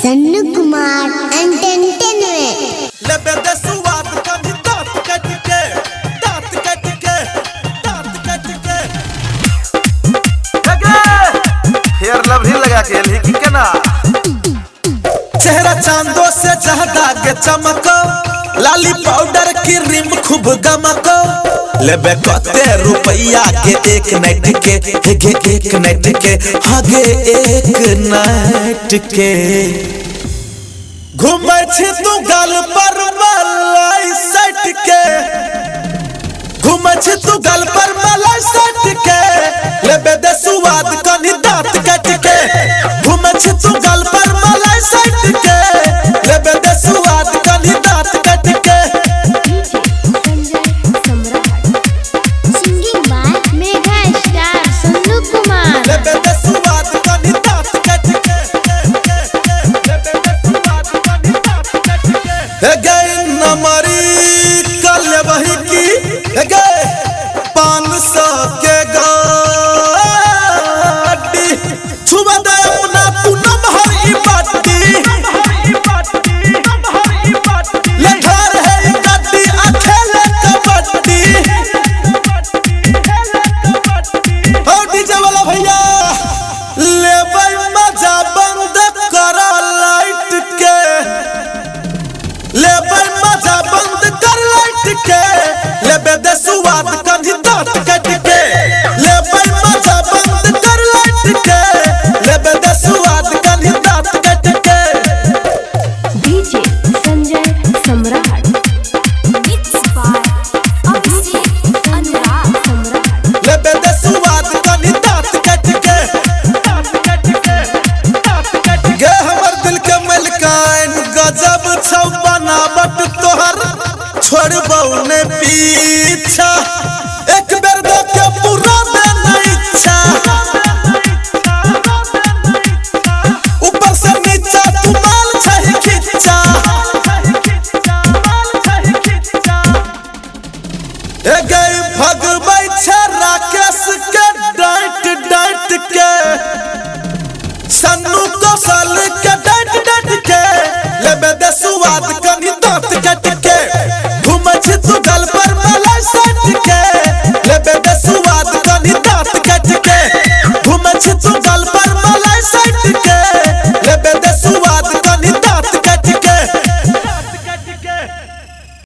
Sannu Kumar entertainment. लेबे दे सुवाद कभी दांत कट के दांत कट के दांत कट के लगे फेयर लवली लगा के एलही की केना चेहरा चांदो से ज्यादा के चमको लाली पाउडर की रिम खूब गमको लेबे कते रुपया के एक नाइट के एक नाइट के आगे एक नाइट के घूमे छी तू गाल पर मलाई सट के घूमे छी तू गाल पर मलाई सट के लेबे दे सुवाद कनी दांत कट के घूमे छी तू गाल पर मलाई